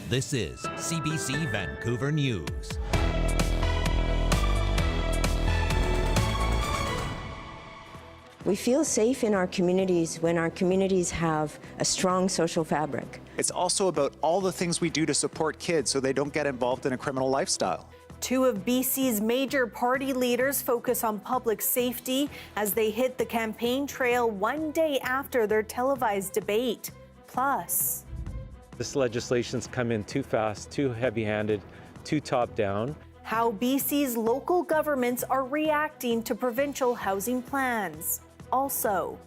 This is CBC Vancouver News. We feel safe in our communities when our communities have a strong social fabric. It's also about all the things we do to support kids so they don't get involved in a criminal lifestyle. Two of BC's major party leaders focus on public safety as they hit the campaign trail one day after their televised debate. Plus, this legislation's come in too fast, too heavy-handed, too top-down. How BC's local governments are reacting to provincial housing plans. Also,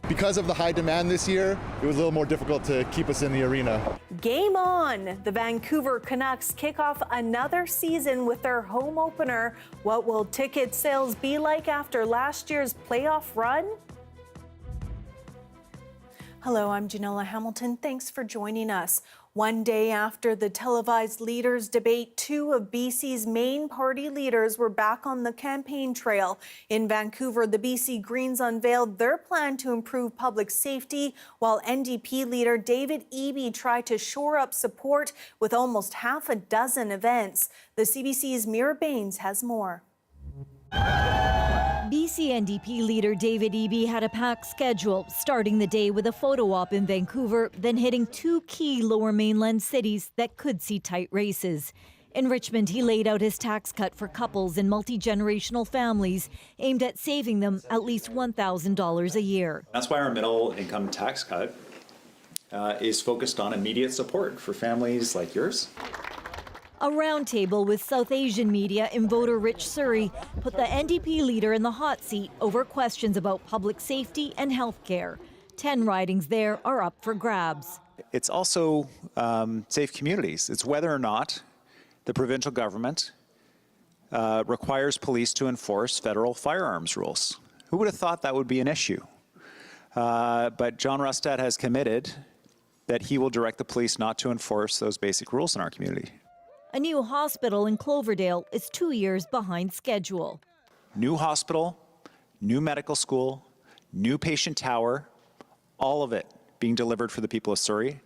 because of the high demand this year, it was a little more difficult to keep us in the arena. game on! The Vancouver Canucks kick off another season with their home opener. What will ticket sales be like after last year's playoff run? Hello, I'm Janella Hamilton. Thanks for joining us. One day after the televised leaders' debate, two of BC's main party leaders were back on the campaign trail. In Vancouver, the BC Greens unveiled their plan to improve public safety, while NDP leader David Eby tried to shore up support with almost half a dozen events. The CBC's Mira Baines has more. BC NDP leader David Eby had a packed schedule, starting the day with a photo op in Vancouver, then hitting two key Lower Mainland cities that could see tight races. In Richmond, he laid out his tax cut for couples and multi-generational families, aimed at saving them at least $1,000 a year. That's why our middle income tax cut is focused on immediate support for families like yours. A roundtable with South Asian media in voter-rich Surrey put the NDP leader in the hot seat over questions about public safety and health care. 10 ridings there are up for grabs. It's also safe communities. It's whether or not the provincial government requires police to enforce federal firearms rules. Who would have thought that would be an issue? But John Rustad has committed that he will direct the police not to enforce those basic rules in our community. A new hospital in Cloverdale is 2 years behind schedule. New hospital, new medical school, new patient tower, all of it being delivered for the people of Surrey.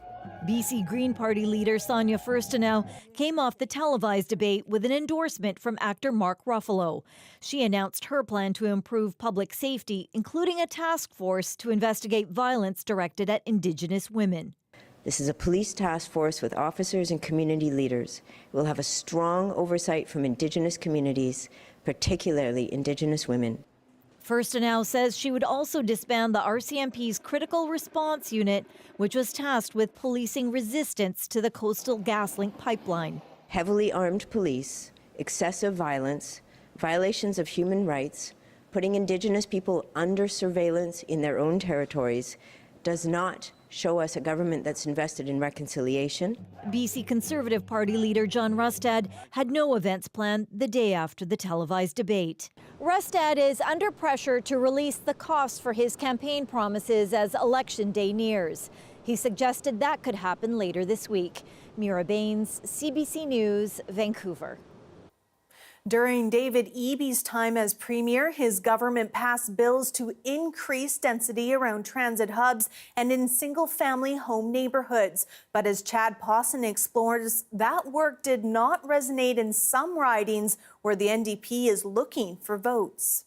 BC Green Party leader Sonia Furstenau came off the televised debate with an endorsement from actor Mark Ruffalo. She announced her plan to improve public safety, including a task force to investigate violence directed at Indigenous women. This is a police task force with officers and community leaders. It will have a strong oversight from Indigenous communities, particularly Indigenous women. Furstenau says she would also disband the RCMP's Critical Response Unit, which was tasked with policing resistance to the Coastal GasLink pipeline. Heavily armed police, excessive violence, violations of human rights, putting Indigenous people under surveillance in their own territories does not show us a government that's invested in reconciliation. BC Conservative Party leader John Rustad had no events planned the day after the televised debate. Rustad is under pressure to release the costs for his campaign promises as Election Day nears. He suggested that could happen later this week. Mira Baines, CBC News, Vancouver. During David Eby's time as Premier, his government passed bills to increase density around transit hubs and in single-family home neighborhoods. But as Chad Pawson explores, that work did not resonate in some ridings where the NDP is looking for votes.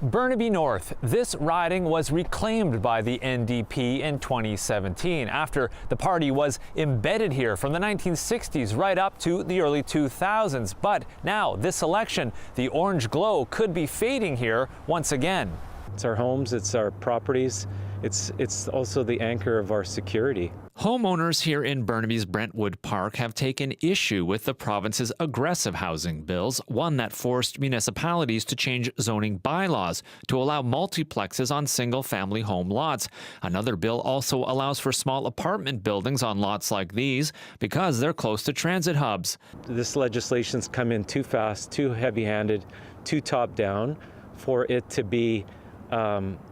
Burnaby North. This riding was reclaimed by the NDP in 2017 after the party was embedded here from the 1960s right up to the early 2000s. But now, this election, the orange glow could be fading here once again. It's our homes, it's our properties, it's also the anchor of our security. Homeowners here in Burnaby's Brentwood Park have taken issue with the province's aggressive housing bills, one that forced municipalities to change zoning bylaws to allow multiplexes on single-family home lots. Another bill also allows for small apartment buildings on lots like these because they're close to transit hubs. This legislation's come in too fast, too heavy-handed, too top-down for it to be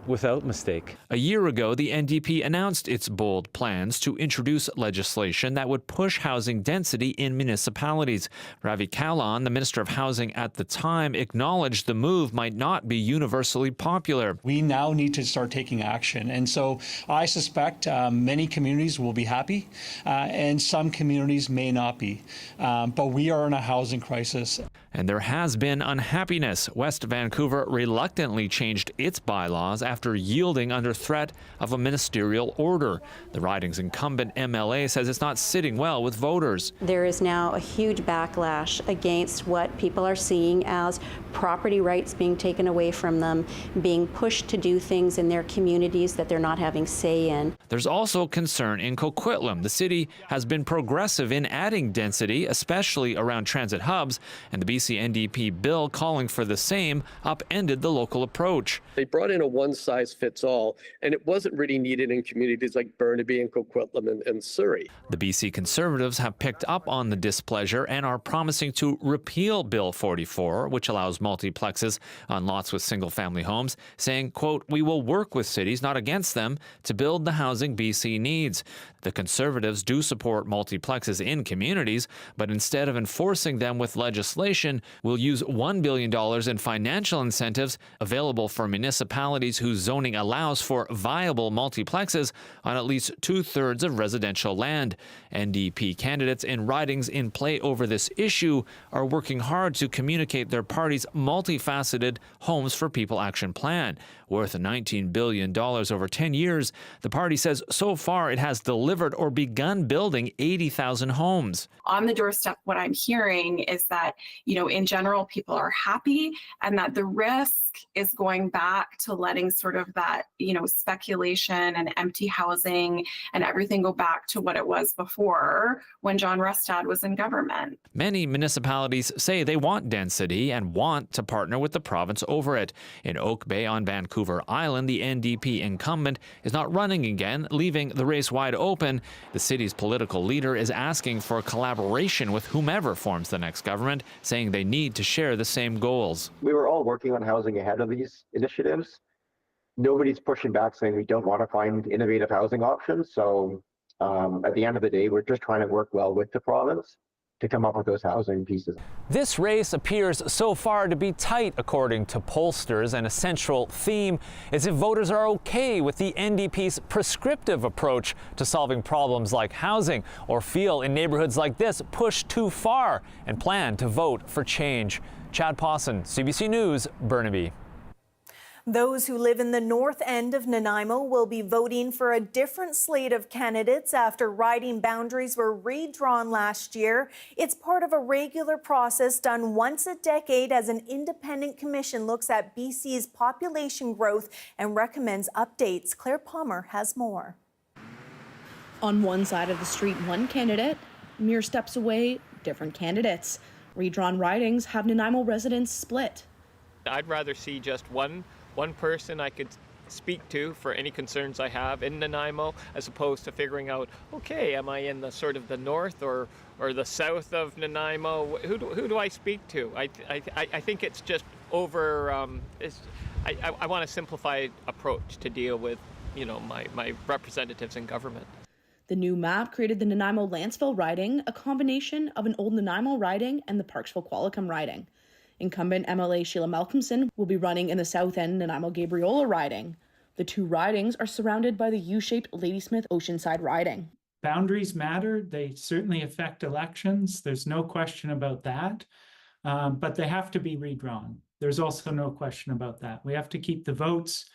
without mistake. A year ago, the NDP announced its bold plans to introduce legislation that would push housing density in municipalities. Ravi Kahlon, the Minister of Housing at the time, acknowledged the move might not be universally popular. We now need to start taking action. And so I suspect many communities will be happy and some communities may not be. But we are in a housing crisis. And there has been unhappiness. West Vancouver reluctantly changed its bylaws after yielding under threat of a ministerial order. The riding's incumbent MLA says it's not sitting well with voters. There is now a huge backlash against what people are seeing as property rights being taken away from them, being pushed to do things in their communities that they're not having say in. There's also concern in Coquitlam. The city has been progressive in adding density, especially around transit hubs, and the BC NDP bill calling for the same upended the local approach. They brought in a one-size-fits-all, and it wasn't really needed in communities like Burnaby and Coquitlam and Surrey. The BC Conservatives have picked up on the displeasure and are promising to repeal Bill 44, which allows multiplexes on lots with single-family homes, saying, quote, "We will work with cities, not against them, to build the housing BC needs." The Conservatives do support multiplexes in communities, but instead of enforcing them with legislation, will use $1 billion in financial incentives available for municipalities whose zoning allows for viable multiplexes on at least 2/3 of residential land. NDP candidates in ridings in play over this issue are working hard to communicate their party's multifaceted Homes for People action plan. Worth $19 billion over 10 years, the party says so far it has delivered or begun building 80,000 homes. On the doorstep, what I'm hearing is that, in general, people are happy and that the risk is going back to letting sort of that, speculation and empty housing and everything go back to what it was before when John Rustad was in government. Many municipalities say they want density and want to partner with the province over it. In Oak Bay on Vancouver Island, the NDP incumbent is not running again, leaving the race wide open. The city's political leader is asking for collaboration with whomever forms the next government, saying they need to share the same goals. We were all working on housing ahead of these initiatives. Nobody's pushing back saying we don't want to find innovative housing options. So at the end of the day, we're just trying to work well with the province to come up with those housing pieces. This race appears so far to be tight, according to pollsters, and a central theme is if voters are okay with the NDP's prescriptive approach to solving problems like housing, or feel in neighborhoods like this pushed too far and plan to vote for change. Chad Pawson, CBC News, Burnaby. Those who live in the north end of Nanaimo will be voting for a different slate of candidates after riding boundaries were redrawn last year. It's part of a regular process done once a decade as an independent commission looks at BC's population growth and recommends updates. Claire Palmer has more. On one side of the street, one candidate. Mere steps away, different candidates. Redrawn ridings have Nanaimo residents split. I'd rather see just one person I could speak to for any concerns I have in Nanaimo, as opposed to figuring out, okay, am I in the sort of the north or the south of Nanaimo? Who do I speak to? I think it's just over. I want a simplified approach to deal with, my representatives in government. The new map created the Nanaimo-Lanceville riding, a combination of an old Nanaimo riding and the Parksville-Qualicum riding. Incumbent MLA Sheila Malcolmson will be running in the South End Nanaimo-Gabriola riding. The two ridings are surrounded by the U-shaped Ladysmith Oceanside riding. Boundaries matter. They certainly affect elections. There's no question about that. But they have to be redrawn. There's also no question about that. We have to keep the votes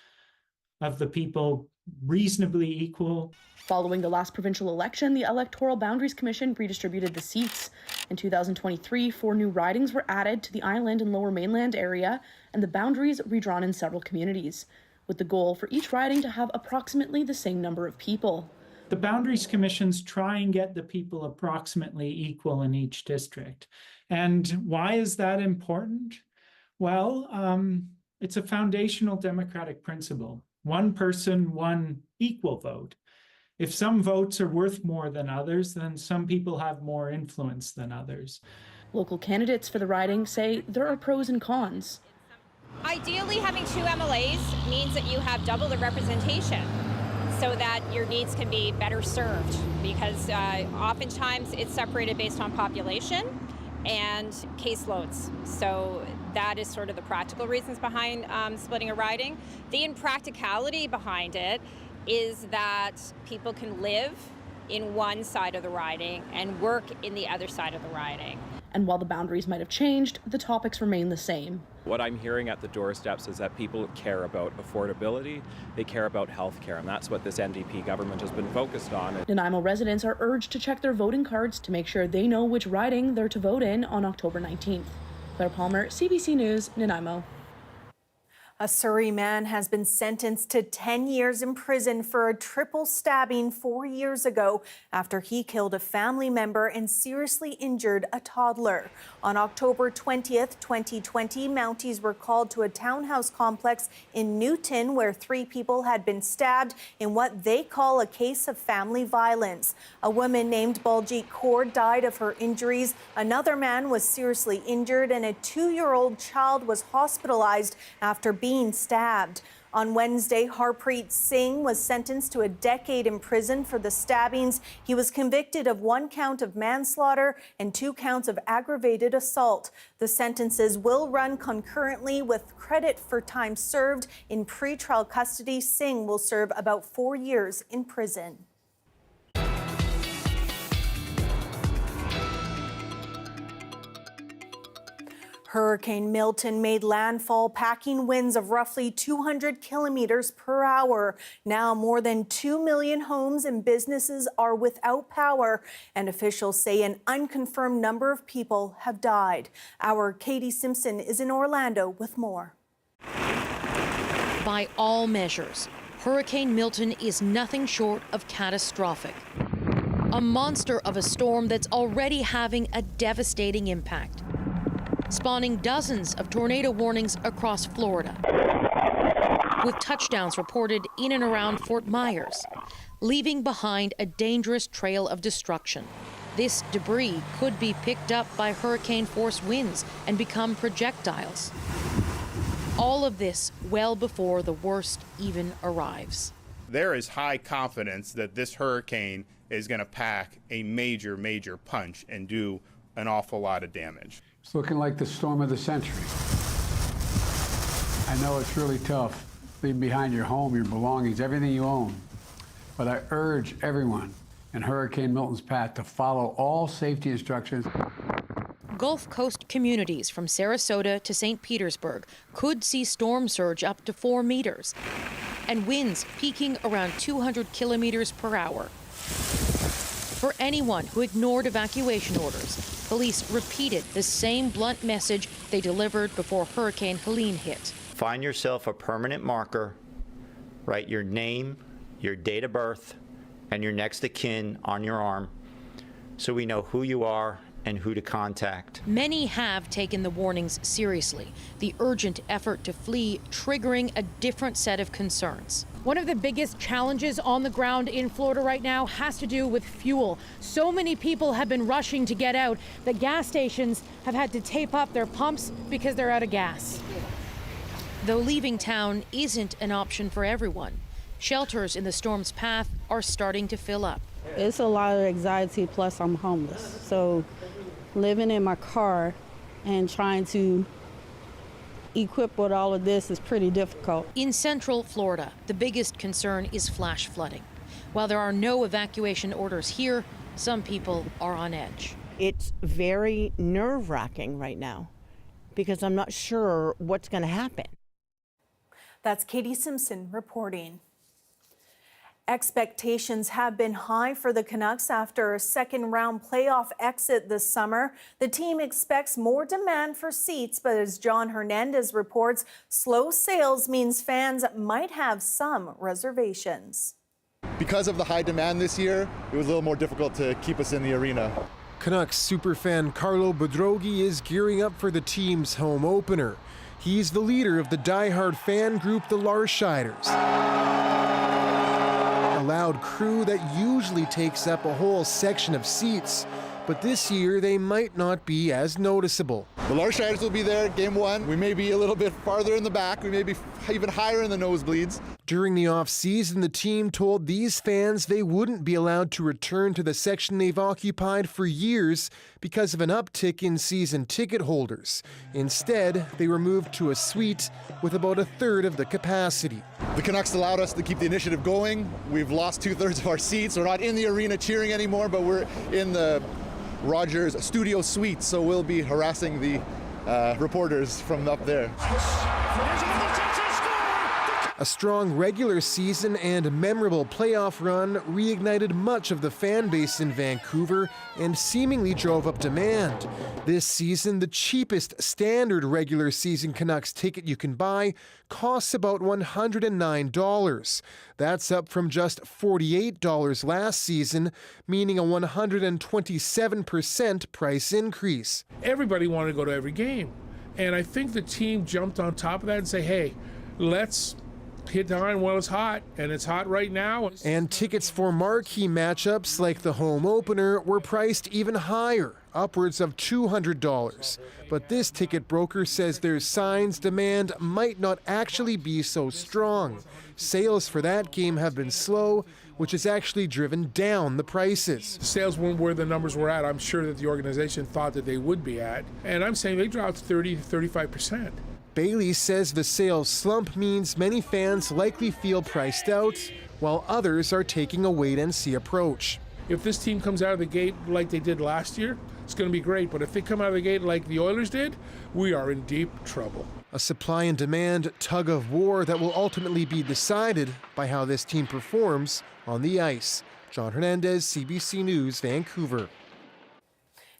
of the people reasonably equal. Following the last provincial election, the Electoral Boundaries Commission redistributed the seats. In 2023, 4 new ridings were added to the Island and Lower Mainland area, and the boundaries redrawn in several communities, with the goal for each riding to have approximately the same number of people. The Boundaries Commissions try and get the people approximately equal in each district. And why is that important? Well, it's a foundational democratic principle. One person, one equal vote. If some votes are worth more than others, then some people have more influence than others. Local candidates for the riding say there are pros and cons. Ideally, having 2 MLAs means that you have double the representation so that your needs can be better served, because oftentimes it's separated based on population and caseloads. So that is sort of the practical reasons behind splitting a riding. The impracticality behind it is that people can live in one side of the riding and work in the other side of the riding. And while the boundaries might have changed, the topics remain the same. What I'm hearing at the doorsteps is that people care about affordability, they care about health care, and that's what this NDP government has been focused on. Nanaimo residents are urged to check their voting cards to make sure they know which riding they're to vote in on October 19th. Claire Palmer, CBC News, Nanaimo. A Surrey man has been sentenced to 10 years in prison for a triple stabbing 4 years ago after he killed a family member and seriously injured a toddler. On October 20th, 2020, Mounties were called to a townhouse complex in Newton where 3 people had been stabbed in what they call a case of family violence. A woman named Baljeet Kaur died of her injuries. Another man was seriously injured, and a 2-year-old child was hospitalized after being stabbed. On Wednesday, Harpreet Singh was sentenced to a decade in prison for the stabbings. He was convicted of 1 count of manslaughter and 2 counts of aggravated assault. The sentences will run concurrently with credit for time served in pretrial custody. Singh will serve about 4 years in prison. Hurricane Milton made landfall, packing winds of roughly 200 kilometers per hour. Now more than 2 million homes and businesses are without power, and officials say an unconfirmed number of people have died. Our Katie Simpson is in Orlando with more. By all measures, Hurricane Milton is nothing short of catastrophic. A monster of a storm that's already having a devastating impact, spawning dozens of tornado warnings across Florida, with touchdowns reported in and around Fort Myers, leaving behind a dangerous trail of destruction. This debris could be picked up by hurricane-force winds and become projectiles. All of this well before the worst even arrives. There is high confidence that this hurricane is going to pack a major, major punch and do an awful lot of damage. It's looking like the storm of the century. I know it's really tough, leaving behind your home, your belongings, everything you own. But I urge everyone in Hurricane Milton's path to follow all safety instructions. Gulf Coast communities from Sarasota to St. Petersburg could see storm surge up to 4 meters and winds peaking around 200 kilometers per hour. For anyone who ignored evacuation orders, police repeated the same blunt message they delivered before Hurricane Helene hit. Find yourself a permanent marker, write your name, your date of birth, and your next of kin on your arm so we know who you are and who to contact. Many have taken the warnings seriously, the urgent effort to flee triggering a different set of concerns. One of the biggest challenges on the ground in Florida right now has to do with fuel. So many people have been rushing to get out that gas stations have had to tape up their pumps because they're out of gas. Though leaving town isn't an option for everyone, shelters in the storm's path are starting to fill up. It's a lot of anxiety, plus I'm homeless. So living in my car and trying to equip with all of this is pretty difficult. In central Florida, the biggest concern is flash flooding. While there are no evacuation orders here, some people are on edge. It's very nerve-wracking right now because I'm not sure what's going to happen. That's Katie Simpson reporting. Expectations have been high for the Canucks after a second-round playoff exit this summer. The team expects more demand for seats, but as John Hernandez reports, slow sales means fans might have some reservations. Because of the high demand this year, it was a little more difficult to keep us in the arena. Canucks superfan Carlo Bodrogi is gearing up for the team's home opener. He's the leader of the diehard fan group, the Larshiders. A loud crew that usually takes up a whole section of seats. but this year they might not be as noticeable. The large Striders will be there game 1. We may be a little bit farther in the back. We may be even higher in the nosebleeds. During the off-season, the team told these fans they wouldn't be allowed to return to the section they've occupied for years because of an uptick in season ticket holders. Instead, they were moved to a suite with about a third of the capacity. The Canucks allowed us to keep the initiative going. We've lost 2/3 of our seats. We're not in the arena cheering anymore, but we're in the Rogers studio suite, so we'll be harassing the reporters from up there. A strong regular season and memorable playoff run reignited much of the fan base in Vancouver and seemingly drove up demand. This season, the cheapest standard regular season Canucks ticket you can buy costs about $109. That's up from just $48 last season, meaning a 127% price increase. Everybody wanted to go to every game. And I think the team jumped on top of that and say, hey, let's hit time while it's hot, and it's hot right now. And tickets for marquee matchups like the home opener were priced even higher, upwards of $200. But this ticket broker says there's signs demand might not actually be so strong. Sales for that game have been slow, which has actually driven down the prices. Sales weren't where the numbers were at. I'm sure that the organization thought that they would be at. And I'm saying they dropped 30 to 35%. Bailey says the sales slump means many fans likely feel priced out, while others are taking a wait-and-see approach. If this team comes out of the gate like they did last year, it's going to be great. But if they come out of the gate like the Oilers did, we are in deep trouble. A supply and demand tug of war that will ultimately be decided by how this team performs on the ice. John Hernandez, CBC News, Vancouver.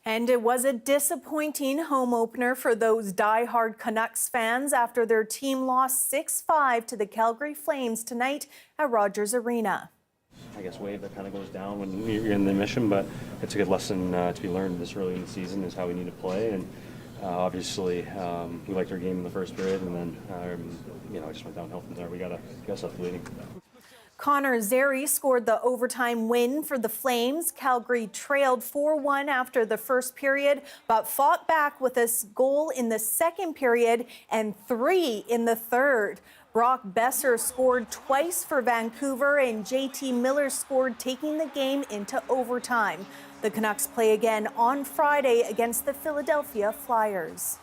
And it was a disappointing home opener for those die-hard Canucks fans after their team lost 6-5 to the Calgary Flames tonight at Rogers Arena. I guess wave that kind of goes down when you're in the mission, but it's a good lesson to be learned this early in the season is how we need to play. And obviously, we liked our game in the first period, and then it just went downhill from there. We got stuff leading. Connor Zary scored the overtime win for the Flames. Calgary trailed 4-1 after the first period, but fought back with a goal in the second period and 3 in the third. Brock Besser scored twice for Vancouver, and JT Miller scored, taking the game into overtime. The Canucks play again on Friday against the Philadelphia Flyers.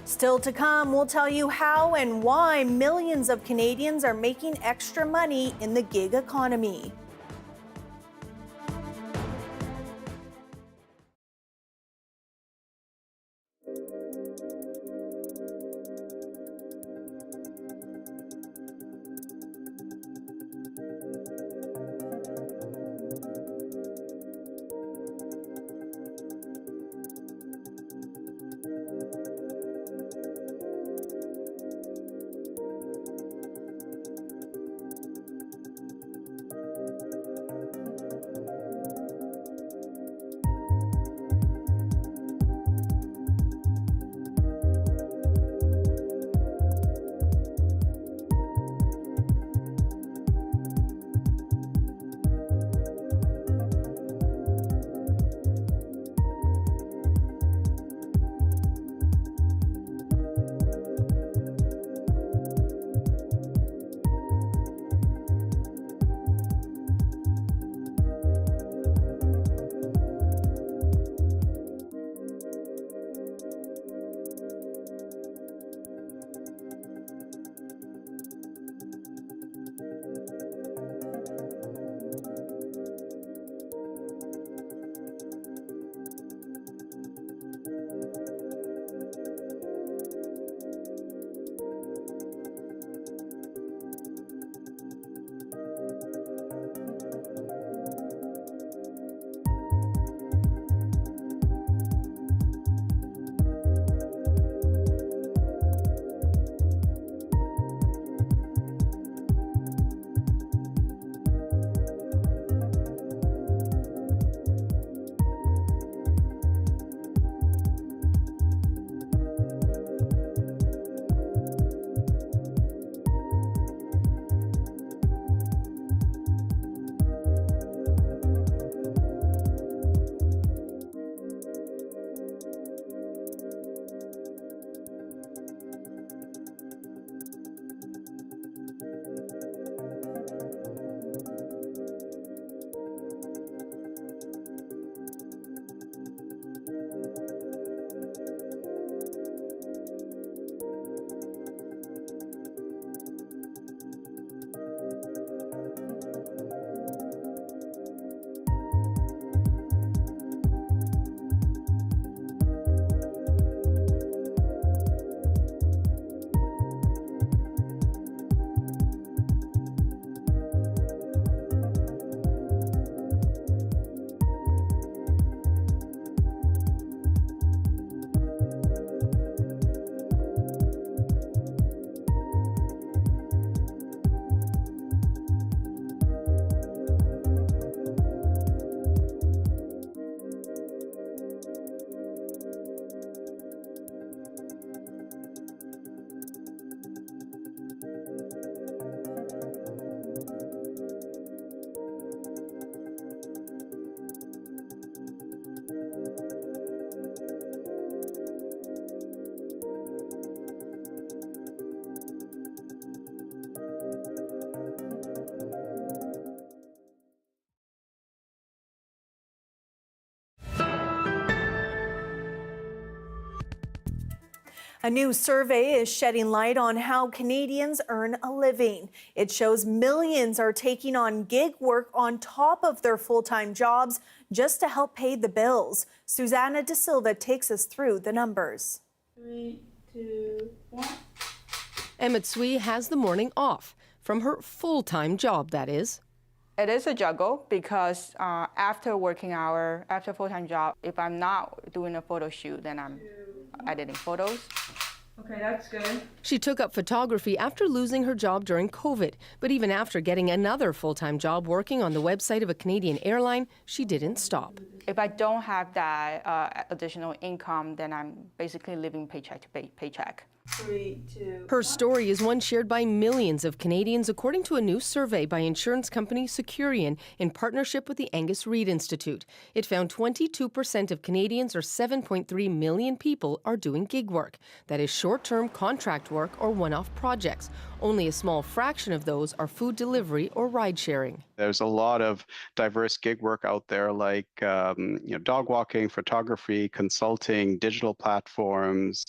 Still to come, we'll tell you how and why millions of Canadians are making extra money in the gig economy. A new survey is shedding light on how Canadians earn a living. It shows millions are taking on gig work on top of their full-time jobs just to help pay the bills. Susanna De Silva takes us through the numbers. 3, 2, 1. Emma Tsui has the morning off from her full-time job, that is. It is a juggle because after working hour, after full-time job, if I'm not doing a photo shoot, then I'm editing photos. Okay, that's good. She took up photography after losing her job during COVID, but even after getting another full-time job working on the website of a Canadian airline, she didn't stop. If I don't have that additional income, then I'm basically living paycheck to paycheck. 3, 2. Her story is one shared by millions of Canadians, according to a new survey by insurance company Securian in partnership with the Angus Reid Institute. It found 22% of Canadians, or 7.3 million people, are doing gig work. That is short-term contract work or one-off projects. Only a small fraction of those are food delivery or ride-sharing. There's a lot of diverse gig work out there, like dog walking, photography, consulting, digital platforms.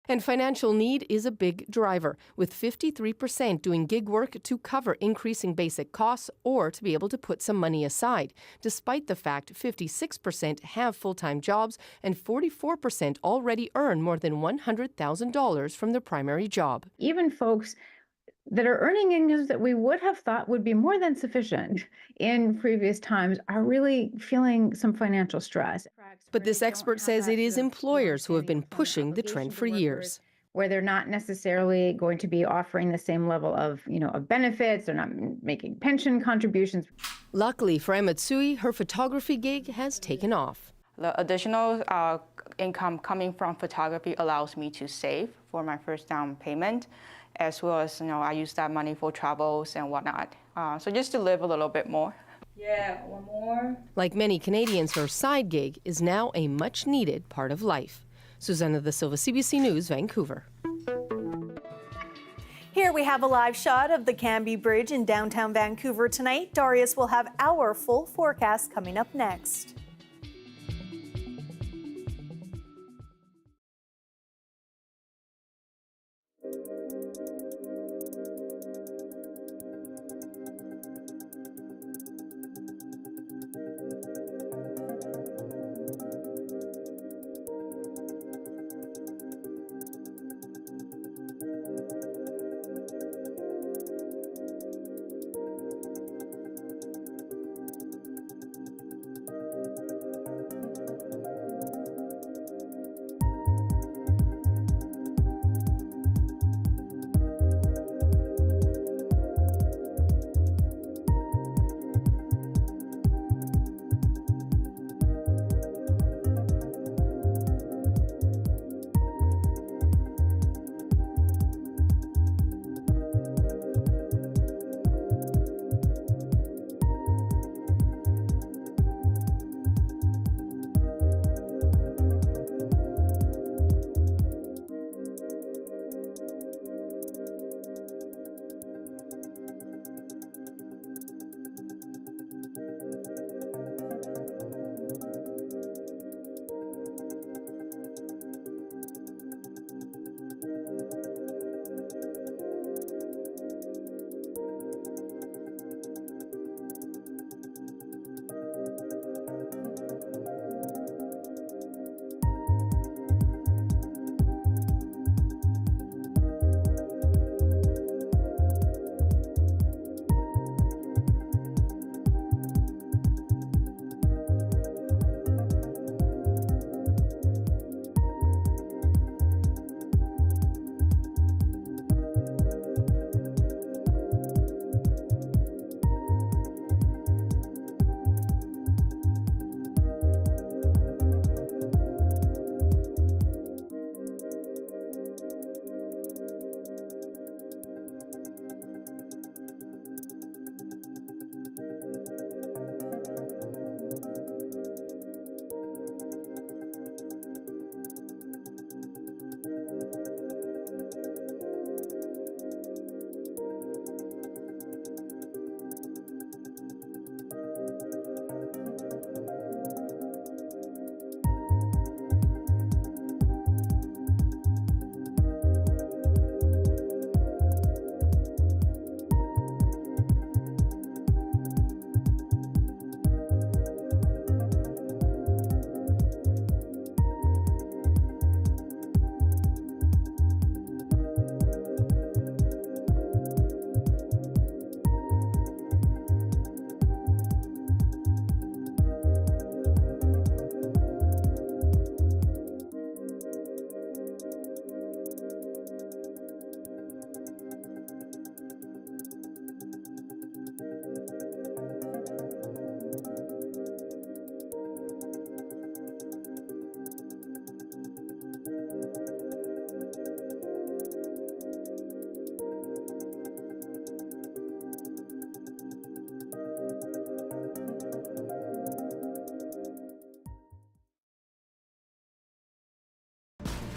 And financial need is a big driver, with 53% doing gig work to cover increasing basic costs or to be able to put some money aside, despite the fact 56% have full-time jobs and 44% already earn more than $100,000 from their primary job. Even folks that are earning incomes that we would have thought would be more than sufficient in previous times are really feeling some financial stress. But this expert says it is employers who have been pushing the trend for years. Where they're not necessarily going to be offering the same level of, of benefits, they're not making pension contributions. Luckily for Emma Tsui, her photography gig has taken off. The additional income coming from photography allows me to save for my first down payment, as well as, I use that money for travels and whatnot. So just to live a little bit more. Yeah, one more. Like many Canadians, her side gig is now a much-needed part of life. Susanna De Silva, CBC News, Vancouver. Here we have a live shot of the Cambie Bridge in downtown Vancouver tonight. Darius will have our full forecast coming up next.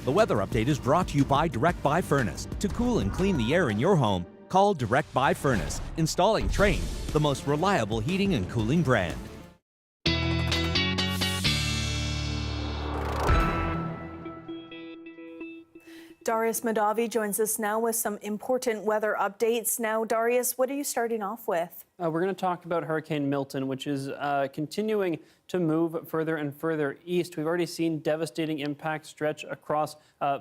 The weather update is brought to you by Direct Buy Furnace. To cool and clean the air in your home, call Direct Buy Furnace. Installing Train, the most reliable heating and cooling brand. Darius Madavi joins us now with some important weather updates. Now, Darius, what are you starting off with? We're going to talk about Hurricane Milton, which is continuing to move further and further east. We've already seen devastating impacts stretch across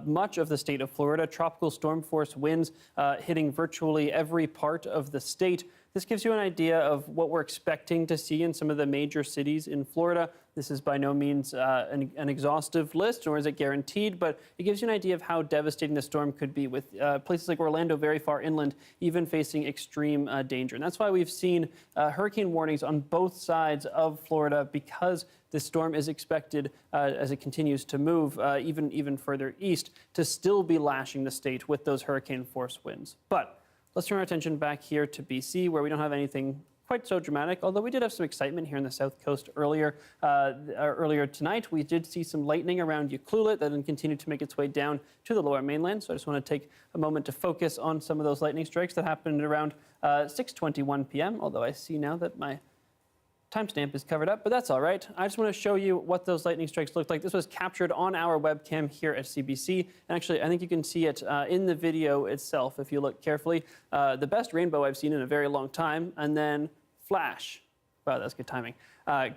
much of the state of Florida. Tropical storm force winds hitting virtually every part of the state. This gives you an idea of what we're expecting to see in some of the major cities in Florida. This is by no means an exhaustive list, nor is it guaranteed, but it gives you an idea of how devastating the storm could be, with places like Orlando very far inland even facing extreme danger. And that's why we've seen hurricane warnings on both sides of Florida, because this storm is expected, as it continues to move even further east, to still be lashing the state with those hurricane force winds. But let's turn our attention back here to BC, where we don't have anything quite so dramatic, although we did have some excitement here in the South Coast earlier tonight. We did see some lightning around Ucluelet that then continued to make its way down to the Lower Mainland. So I just want to take a moment to focus on some of those lightning strikes that happened around 6:21 p.m., although I see now that my timestamp is covered up, but that's all right. I just want to show you what those lightning strikes looked like. This was captured on our webcam here at CBC. And actually, I think you can see it in the video itself if you look carefully. The best rainbow I've seen in a very long time, and then flash. Wow, that's good timing.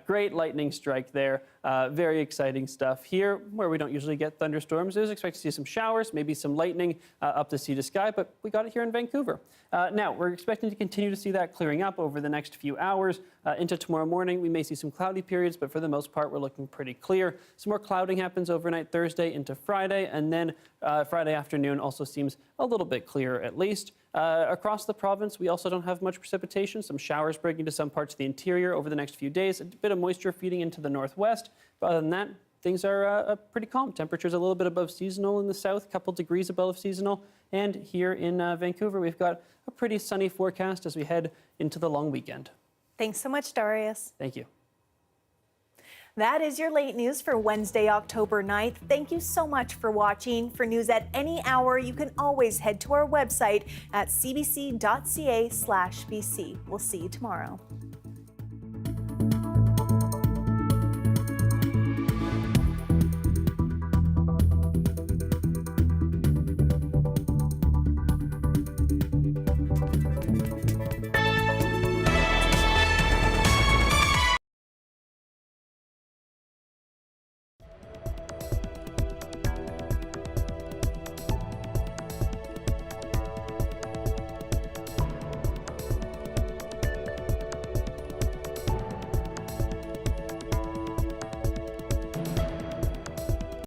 Great lightning strike there. Very exciting stuff. Here, where we don't usually get thunderstorms, I was expecting to see some showers, maybe some lightning up the sea to sky, but we got it here in Vancouver. Now, we're expecting to continue to see that clearing up over the next few hours. Into tomorrow morning, we may see some cloudy periods, but for the most part, we're looking pretty clear. Some more clouding happens overnight Thursday into Friday, and then Friday afternoon also seems a little bit clearer at least. Across the province, we also don't have much precipitation. Some showers breaking to some parts of the interior over the next few days. A bit of moisture feeding into the northwest. But other than that, things are pretty calm. Temperatures a little bit above seasonal in the south, a couple degrees above seasonal. And here in Vancouver, we've got a pretty sunny forecast as we head into the long weekend. Thanks so much, Darius. Thank you. That is your late news for Wednesday, October 9th. Thank you so much for watching. For news at any hour, you can always head to our website at cbc.ca/bc. We'll see you tomorrow.